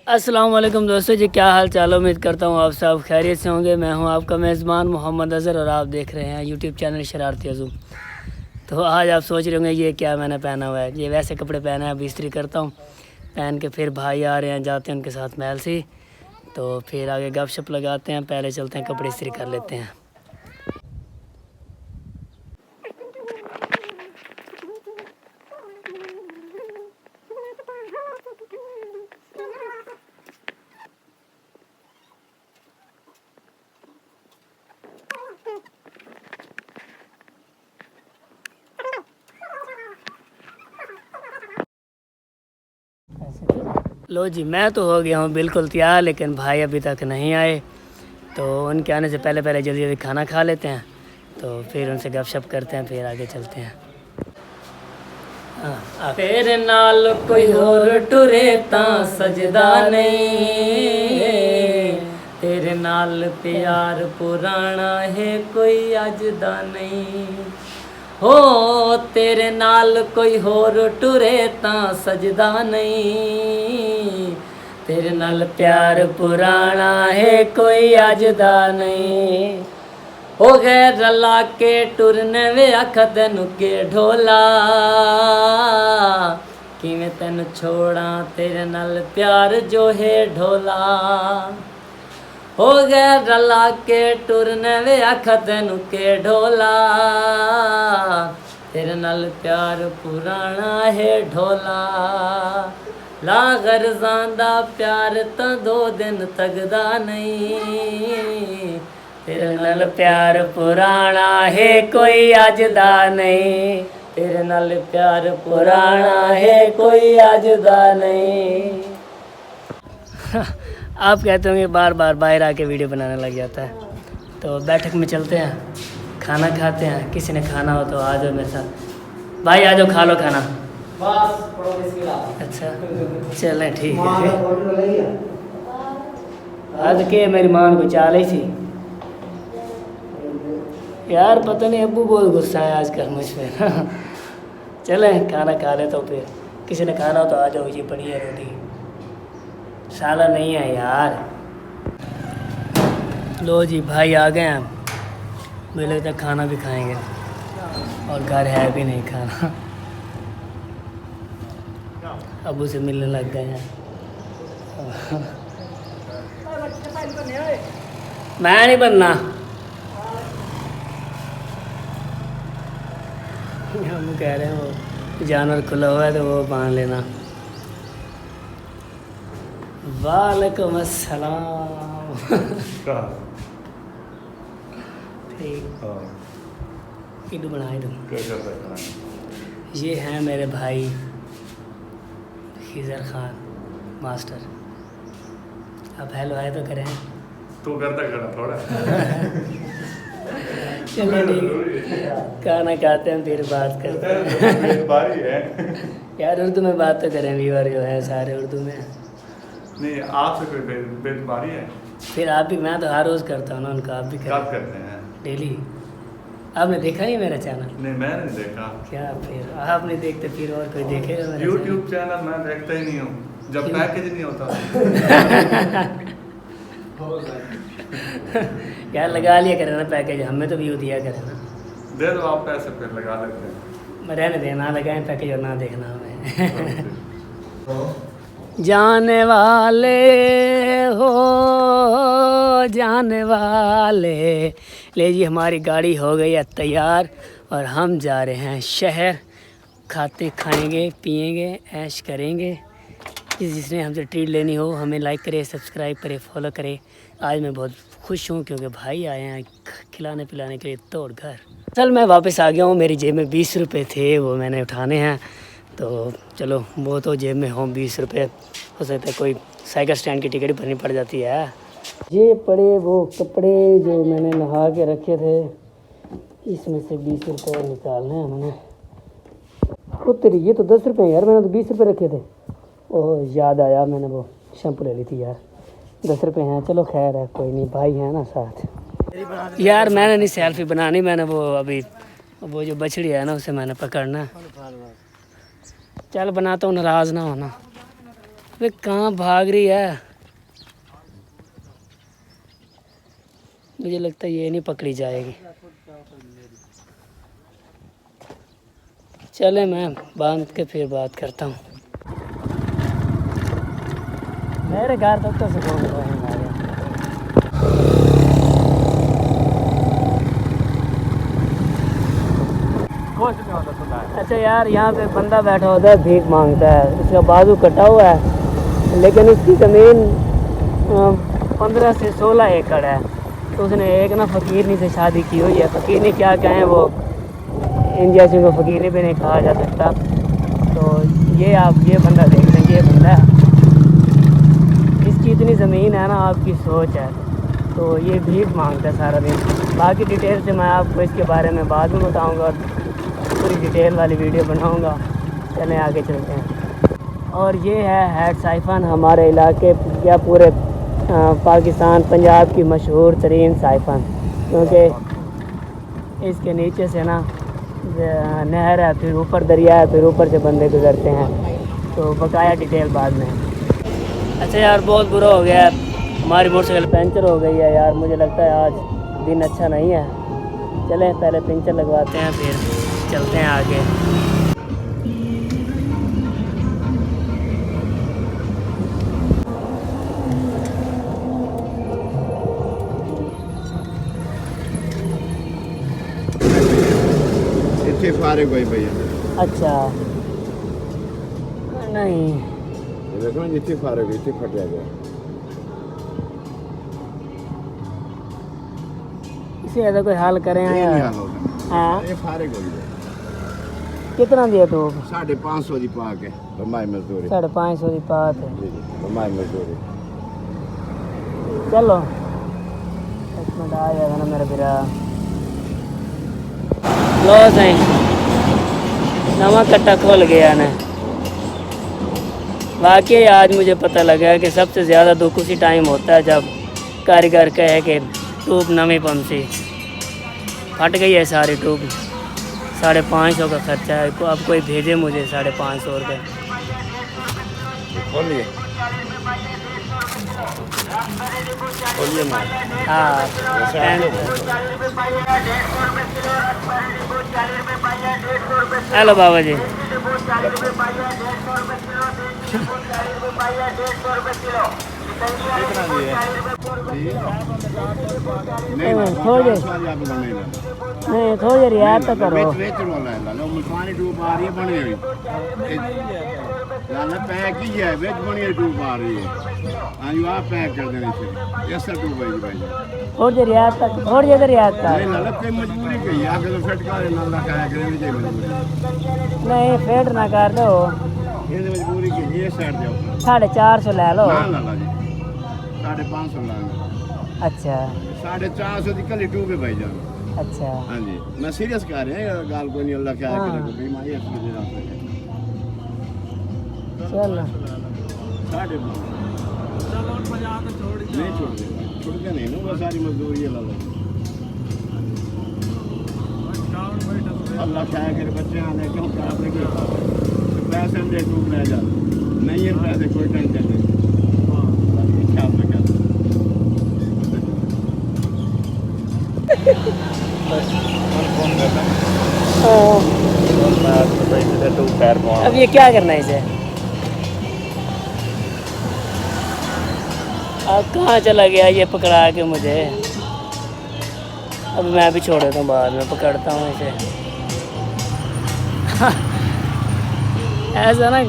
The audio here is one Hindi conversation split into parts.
अस्सलाम वालेकुम दोस्तों जी, क्या हाल चाल। उम्मीद करता हूँ आप सब खैरियत से होंगे। मैं हूँ आपका मेज़बान मोहम्मद अज़हर और आप देख रहे हैं यूट्यूब चैनल शरारती अज़ू। तो आज आप सोच रहे होंगे ये क्या मैंने पहना हुआ है। ये वैसे कपड़े पहने हैं, अब इस्त्री करता हूँ, पहन के फिर भाई आ रहे हैं, जाते हैं उनके साथ महल से, तो फिर आगे गपशप लगाते हैं। पहले चलते हैं कपड़े इस्त्री कर लेते हैं। लो जी, मैं तो हो गया हूँ बिल्कुल तैयार, लेकिन भाई अभी तक नहीं आए। तो उनके आने से पहले पहले जल्दी जल्दी खाना खा लेते हैं, तो फिर उनसे गपशप करते हैं, फिर आगे चलते हैं। तेरे नाल कोई और टुरे तां सजदा नहीं, तेरे नाल प्यार पुराना है कोई अजदा नहीं। हो तेरे नाल कोई होर टुरे तां सजदा नहीं, तेरे नाल प्यार पुराना है कोई अजदा नहीं। हो गए रला के टुरने वे अख तेनू के ढोला, किवें तेनू छोड़ा तेरे नाल प्यार जो है ढोला। हो गए रला के टुरने वे अख तेनू के ढोला, तेरे नाल प्यार पुराना है ढोला। ला गर्जां दा प्यार तां दो दिन तकदा नहीं, तेरे नाल प्यार पुराना है कोई अजदा नहीं, तेरे नाल प्यार पुराना है कोई अजदा नहीं। आप कहते होंगे बार बार बाहर आके वीडियो बनाने लग जाता है। तो बैठक में चलते हैं, खाना खाते हैं। किसी ने खाना हो तो आ जाओ मेरे साथ। भाई आ जाओ, खा लो खाना। अच्छा चलें, ठीक है। आज के मेरी मां को चाल ही थी यार, पता नहीं अब्बू बहुत गुस्सा है आजकल मुझ पर। चलें खाना खा ले, तो फिर किसी ने खाना हो तो आ जाओ। ये पड़ी है रोटी, साला नहीं है यार। लो जी, भाई आ गए हैं, मुझे लगता है खाना भी खाएंगे, और घर है भी नहीं खाना। अबू से मिलने लग गए हैं। मैं नहीं बनना, हम कह रहे हैं वो जानवर खुला हुआ है तो वो बांध लेना। वालेकुम अस्सलाम। ठीक, इधर बनाए तुम। ये हैं मेरे भाई खिजर खान मास्टर। अब हेलो आए तो करें। तू करता खड़ा थोड़ा। चलो ठीक, खाना खाते हैं फिर बात करते हैं। बारी है यार उर्दू में बात तो करें, व्यूअर जो है सारे उर्दू में। नहीं, आपसे कोई बेतबारी है? फिर आप भी, मैं तो हर रोज़ करता हूँ ना उनका, आप भी कब करते हैं? डेली। आपने देखा नहीं मेरा चैनल? नहीं, मैंने नहीं देखा। क्या फिर आप नहीं देखते, फिर और कोई देखेगा मेरा यूट्यूब चैनल मैं देखता ही नहीं हूँ जब पैकेज नहीं होता। यार लगा लिया करें ना पैकेज, हमें तो व्यू दिया करें ना। दे दो आप पैसे, फिर लगा लेते हैं। रहने देना, लगाएं पैकेज और ना देखना हमें। जाने वाले हो जाने वाले। ले जी, हमारी गाड़ी हो गई है तैयार और हम जा रहे हैं शहर। खाते खाएंगे पिएंगे ऐश करेंगे। जिसने हमसे ट्रीट लेनी हो हमें लाइक करे, सब्सक्राइब करे, फॉलो करे। आज मैं बहुत खुश हूँ क्योंकि भाई आए हैं खिलाने पिलाने के लिए तोड़ घर। चल मैं वापस आ गया हूँ, मेरी जेब में 20 रुपये थे, वो मैंने उठाने हैं। तो चलो, वो तो जेब में हों 20 रुपये, हो सकता है कोई साइकिल स्टैंड की टिकट भरनी पड़ जाती है। ये पड़े वो कपड़े जो मैंने नहा के रखे थे, इसमें से 20 रुपये निकालने हैं मैंने। तेरी ये तो 10 रुपये यार, मैंने तो 20 रुपये रखे थे। ओह याद आया, मैंने वो शैम्पू ले ली थी यार, 10 रुपये हैं। चलो खैर है, कोई नहीं, भाई है ना साथ। यार मैंने नहीं सेल्फी बनानी, मैंने वो अभी वो जो बछड़ी है ना उसे मैंने पकड़ना। चल बनाता हूँ, नाराज़ ना होना। अबे कहाँ भाग रही है? मुझे लगता है ये नहीं पकड़ी जाएगी। चले मैं बांध के फिर बात करता हूँ। मेरे घर तक तो सुकून को ही आ गया। अच्छा यार, यहाँ पे बंदा बैठा होता है, भीख मांगता है, उसका बाजू कटा हुआ है, लेकिन उसकी ज़मीन 15 से 16 एकड़ है। तो उसने एक ना फ़कीरनी से शादी की हुई है। फ़कीरनी क्या कहें, वो इन जैसे को फ़कीरनी भी नहीं कहा जा सकता। तो ये आप ये बंदा देख लेंगे, ये बंदा है, इसकी इतनी ज़मीन है ना, आपकी सोच है। तो ये भीख मांगता है सारा दिन। बाकी डिटेल से मैं आपको इसके बारे में बाद में बताऊँगा और पूरी डिटेल वाली वीडियो बनाऊंगा। चलें आगे चलते हैं। और ये है हेड साइफन, हमारे इलाके या पूरे पाकिस्तान पंजाब की मशहूर तरीन साइफन, क्योंकि इसके नीचे से ना नहर है, फिर ऊपर दरिया है, फिर ऊपर से बंदे गुजरते हैं। तो बकाया डिटेल बाद में। अच्छा यार, बहुत बुरा हो गया है, हमारी मोटरसाइकिल पंचर हो गई है यार। मुझे लगता है आज दिन अच्छा नहीं है। चलें पहले पंचर लगवाते हैं, फिर चलते हैं आगे। इतने फारिग हुई भैया। अच्छा नहीं, देखो ना, जितनी फारिग हुई इतनी फट गया। इसे ऐसा कोई हाल करें ये नहीं यार। हाल होगा। हाँ, ये फारिग हो गया। कितना दिया तू? 550 की पा के लंबाई मजदूरी। 550 की बात है। जी जी, लंबाई मजदूरी। चलो 1 मिनट आ जाएगा ना मेरा बिरा। लो सही, नवा कट्टा खोल गया ने। वाकई आज मुझे पता लगा कि सबसे ज़्यादा दुख उसी टाइम होता है जब कारीगर कहे कि ट्यूब नवी पंसी फट गई है, सारी ट्यूब। 550 का खर्चा है। अब कोई भेजे मुझे 550 रुपये। खोलिए खोलिए ना। हाँ, हेलो बाबा जी। नहीं थोड़ी देर, नहीं थोड़ी देर याद तो करो। पानी डूब आ रही है बनी हुई पैक ही है, वेज बनी डूब आ रही है। हाँ जी, आप पैक कर देने से ऐसा डूब है भाई। थोड़ी देर याद तक, थोड़ी देर याद कर। नहीं लाला कोई मजबूरी कही आगे तो फिट कर नाला खाया करे चाहिए मजबूरी। नहीं फेड ना कर दो, ये मजबूरी की ये साइड जाओ। 450 ले लो। ना लाला जी 550 लाएंगे। अच्छा 450 की कल ट्यूब है भाई जान। अच्छा, हाँ जी, मैं सीरियस कह रहे हैं, गाल को नहीं अल्लाह क्या हाँ। करे कोई बीमारी है इसकी वजह से। चलो 550 नहीं छोड़ देगा, छोड़ के नहीं ना, वो सारी मजदूरी है लाला। अल्लाह क्या करे बच्चे आने क्यों क्या आपने क्या पैसे हम दे ट्यूब ले जा नहीं है पैसे कोई टेंशन नहीं। क्या आपने क्या अब ये क्या करना है इसे? अब कहाँ चला गया ये पकड़ा के मुझे? अब मैं भी छोड़ देता हूँ, बाद में पकड़ता हूँ इसे। ऐसा ना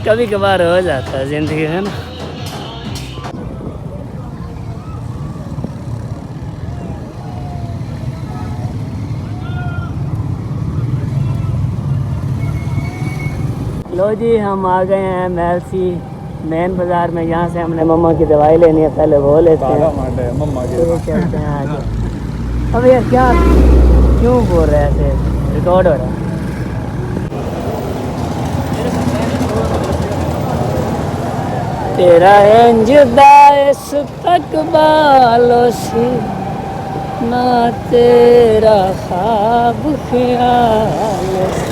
कभी कभार हो जाता है ज़िंदगी में ना। लो जी, हम आ गए हैं मेलसी मेन बाज़ार में। यहाँ से हमने मम्मा की दवाई लेनी है, पहले वो लेते हैं मम्मा तो चलते हैं आगे। अब यार क्या क्यों बोल रहे हैं ऐसे? रिकॉर्ड हो रहा है। तेरा इंजदाइस तक बालों से ना तेरा ख्वाब ख्याल से